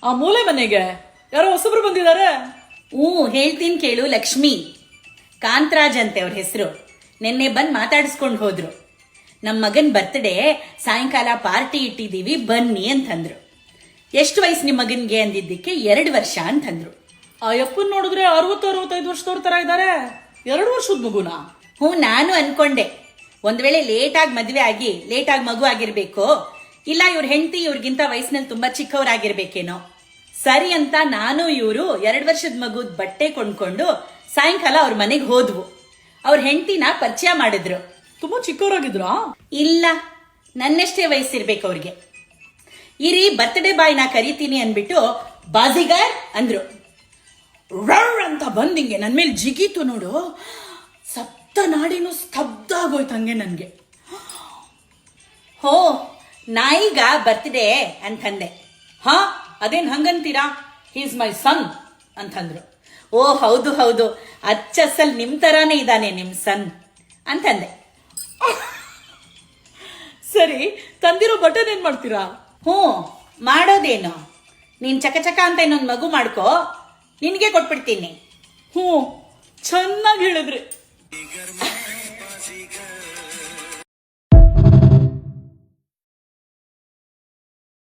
ಆ ಮೂಲೆ ಮನೆಗೆ ಯಾರೋ ಹೊಸಬ್ರು ಬಂದಿದ್ದಾರೆ. ಹೇಳ್ತೀನಿ ಕೇಳು ಲಕ್ಷ್ಮಿ. ಕಾಂತರಾಜ್ ಅಂತೆ ಅವ್ರ ಹೆಸರು. ನಿನ್ನೆ ಬಂದು ಮಾತಾಡಿಸ್ಕೊಂಡು ಹೋದ್ರು. ನಮ್ಮ ಮಗನ್ ಬರ್ತ್ಡೇ ಸಾಯಂಕಾಲ ಪಾರ್ಟಿ ಇಟ್ಟಿದ್ದೀವಿ ಬನ್ನಿ ಅಂತಂದ್ರು. ಎಷ್ಟು ವಯಸ್ಸು ನಿಮ್ಮ ಮಗನ್ಗೆ ಅಂದಿದ್ದಕ್ಕೆ 2 ವರ್ಷ ಅಂತಂದ್ರು. ಆ ಯಪ್ಪನ್ ನೋಡಿದ್ರೆ 60-65 ವರ್ಷದವ್ರ ತರ ಇದ್ದಾರೆ. 2 ವರ್ಷದ ಮಗುನಾ? ನಾನು ಅನ್ಕೊಂಡೆ ಒಂದ್ ವೇಳೆ ಲೇಟಾಗಿ ಮದ್ವೆ ಆಗಿ ಲೇಟಾಗಿ ಮಗು ಆಗಿರ್ಬೇಕೋ, ಇಲ್ಲ ಇವ್ರ ಹೆಂಡತಿ ಇವ್ರಿಗಿಂತ ವಯಸ್ಸಿನಲ್ಲಿ ತುಂಬಾ ಚಿಕ್ಕವರಾಗಿರ್ಬೇಕೇನೋ. ಸರಿ ಅಂತ ನಾನು ಇವರು 2 ವರ್ಷದ ಮಗುದ್ ಬಟ್ಟೆ ಕೊಂಡ್ಕೊಂಡು ಸಾಯಂಕಾಲ ಅವ್ರ ಮನೆಗೆ ಹೋದ್ವು. ಅವ್ರ ಹೆಂಡತಿನ ಪರಿಚಯ ಮಾಡಿದ್ರು. ತುಂಬಾ ಚಿಕ್ಕವರಾಗಿದ್ರಾ? ಇಲ್ಲ, ನನ್ನಷ್ಟೇ ವಯಸ್ಸಿರ್ಬೇಕು ಅವ್ರಿಗೆ. ಇರಿ ಬರ್ತ್ಡೇ ಬಾಯ್ ನಾ ಕರಿತೀನಿ ಅನ್ಬಿಟ್ಟು ಬಾಜಿಗಾರ್ ಅಂದ್ರು. ರರ್ ಅಂತ ಬಂದಿಂಗೆ ನನ್ ಮೇಲೆ ಜಿಗೀತು ನೋಡು. ಸಪ್ತ ನಾಡಿನೂ ಸ್ತಬ್ಧ ಆಗೋಯ್ತು ಹಂಗೆ ನನ್ಗೆ. ನಾಯಿಗ ಬರ್ತ್ಡೇ ಅಂತಂದೆ. ಅದೇನ್ ಹಂಗಂತೀರಾ? ಹೀಸ್ ಮೈ ಸನ್ ಅಂತಂದ್ರು. ಹೌದು ಹೌದು, ಅಚ್ಚಸಲ್ ನಿಮ್ ತರಾನೇ ಇದ್ದಾನೆ ನಿಮ್ ಸನ್ ಅಂತಂದೆ. ಸರಿ, ತಂದಿರೋ ಬಟನ್ ಏನ್ ಮಾಡ್ತೀರಾ? ಮಾಡೋದೇನು, ನೀನ್ ಚಕ ಅಂತ ಇನ್ನೊಂದು ಮಗು ಮಾಡ್ಕೋ, ನಿನ್ಗೆ ಕೊಟ್ಬಿಡ್ತೀನಿ. ಚೆನ್ನಾಗಿ ಹೇಳಿದ್ರಿ.